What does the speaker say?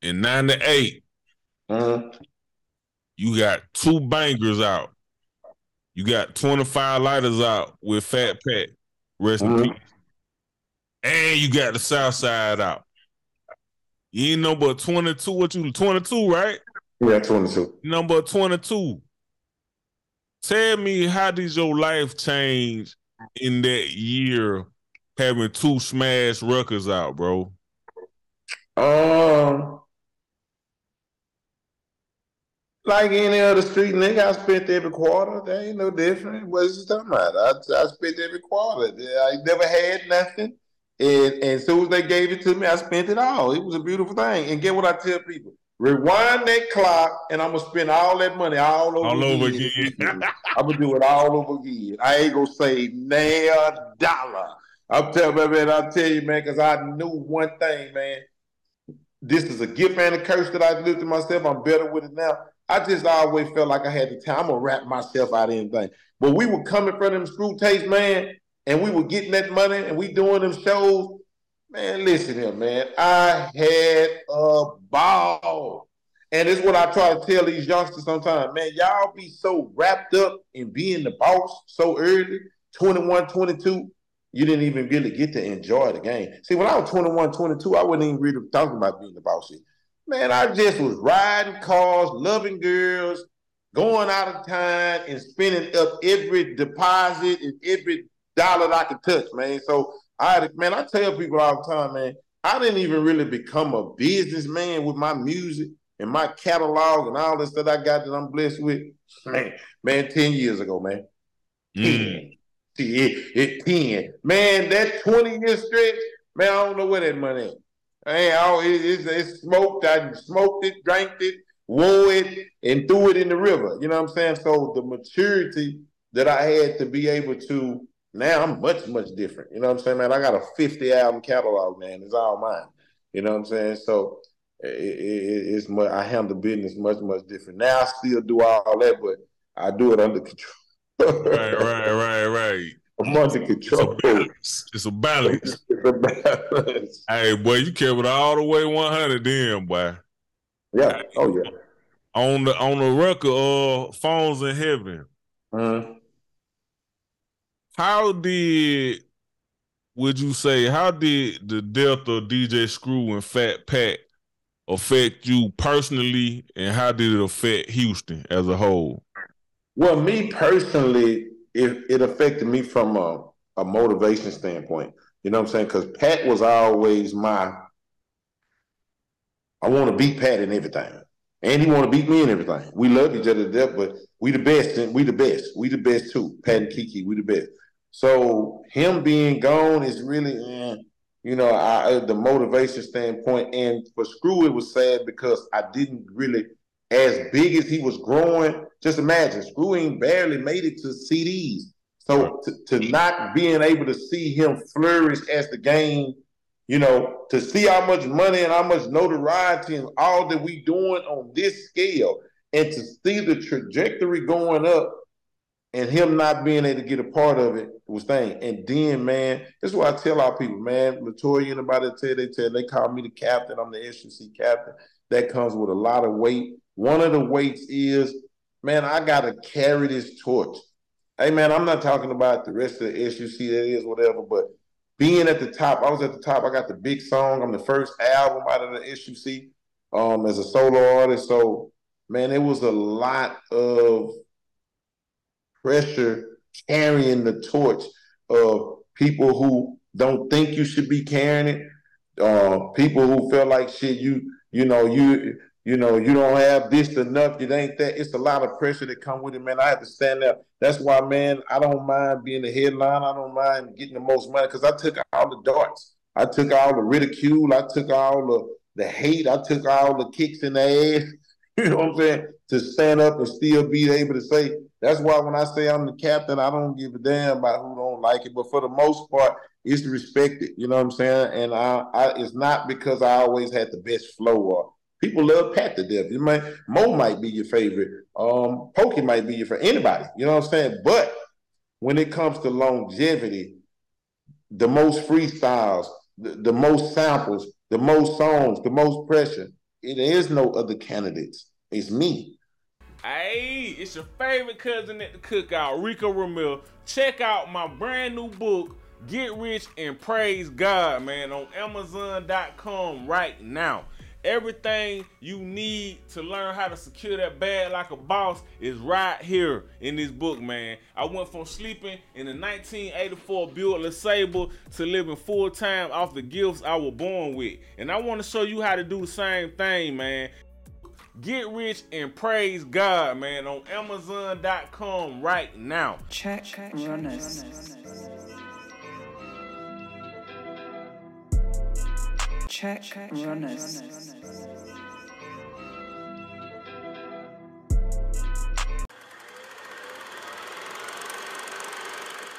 In 98, you got two bangers out. You got 25 lighters out with Fat Pat. Rest in peace. And you got the South Side out. You ain't number 22. What you 22, right? Yeah, 22. Number 22. Tell me, how did your life change in that year having two smash records out, bro? Like any other street nigga, I spent every quarter. That ain't no different. What you talking about? I spent every quarter. I never had nothing. And as soon as they gave it to me, I spent it all. It was a beautiful thing. And get what I tell people? Rewind that clock, and I'm gonna spend all that money all over again. I'm gonna do it all over again. I ain't gonna save a dollar. I'm telling you, man. I tell you, man, because I knew one thing, man. This is a gift and a curse that I lived to myself. I'm better with it now. I just always felt like I had the time. I'm gonna wrap myself out of anything. But we were coming from them screw tapes, man, and we were getting that money and we doing them shows. Man, listen here, man. I had a ball. And it's what I try to tell these youngsters sometimes. Man, y'all be so wrapped up in being the boss so early, 21, 22, you didn't even really get to enjoy the game. See, when I was 21, 22, I wasn't even really talking about being the boss shit. Man, I just was riding cars, loving girls, going out of time and spending up every deposit and every dollar that I could touch, man. So I tell people all the time, man, I didn't even really become a businessman with my music and my catalog and all this that I got that I'm blessed with. Man, 10 years ago, man. 10. See, it 10. Man, that 20-year stretch, man, I don't know where that money is. It's smoked. I smoked it, drank it, wore it, and threw it in the river. You know what I'm saying? So the maturity that I had to be able to, now I'm much, much different. You know what I'm saying, man? I got a 50 album catalog, man. It's all mine. You know what I'm saying? So it's much, I handle business much, much different. Now I still do all that, but I do it under control. Right. I'm under control. It's a balance. Hey, boy, you kept it all the way 100 then, boy. Yeah. Oh, yeah. On the record, Phones in Heaven. How did the death of DJ Screw and Fat Pat affect you personally, and how did it affect Houston as a whole? Well, me personally, it affected me from a motivation standpoint. You know what I'm saying? Because Pat was always I want to beat Pat in everything. And he want to beat me in everything. We love each other to death, but we the best, and we the best. We the best too. Pat and Keke, we the best. So him being gone is really, the motivation standpoint. And for Screw, it was sad because I didn't really, as big as he was growing, just imagine, Screw ain't barely made it to CDs. So to not being able to see him flourish as the game, to see how much money and how much notoriety and all that we doing on this scale, and to see the trajectory going up and him not being able to get a part of it was thing. And then, man, this is what I tell our people, man. Latoya, anybody they call me the captain. I'm the SUC captain. That comes with a lot of weight. One of the weights is, man, I got to carry this torch. Hey, man, I'm not talking about the rest of the SUC, that is whatever, but being at the top, I was at the top. I got the big song. I'm the first album out of the SUC as a solo artist. So, man, it was a lot of pressure carrying the torch of people who don't think you should be carrying it. People who feel like shit, you don't have this enough, it ain't that. It's a lot of pressure that come with it, man. I have to stand there. That's why, man, I don't mind being the headline. I don't mind getting the most money because I took all the darts. I took all the ridicule. I took all the hate. I took all the kicks in the ass. You know what I'm saying? To stand up and still be able to say, that's why when I say I'm the captain, I don't give a damn about who don't like it. But for the most part, it's respected. You know what I'm saying? And it's not because I always had the best flow or people love Pat to death. Mo might be your favorite. Pokey might be your favorite. Anybody. You know what I'm saying? But when it comes to longevity, the most freestyles, the most samples, the most songs, the most pressure, There is no other candidates. It's me. Hey, it's your favorite cousin at the cookout, Rico Ramil. Check out my brand new book, Get Rich and Praise God, man, on Amazon.com right now. Everything you need to learn how to secure that bag like a boss is right here in this book, man. I went from sleeping in a 1984 Buick LeSabre to living full time off the gifts I was born with. And I want to show you how to do the same thing, man. Get Rich and Praise God, man, on Amazon.com right now. Check runners. Check runners.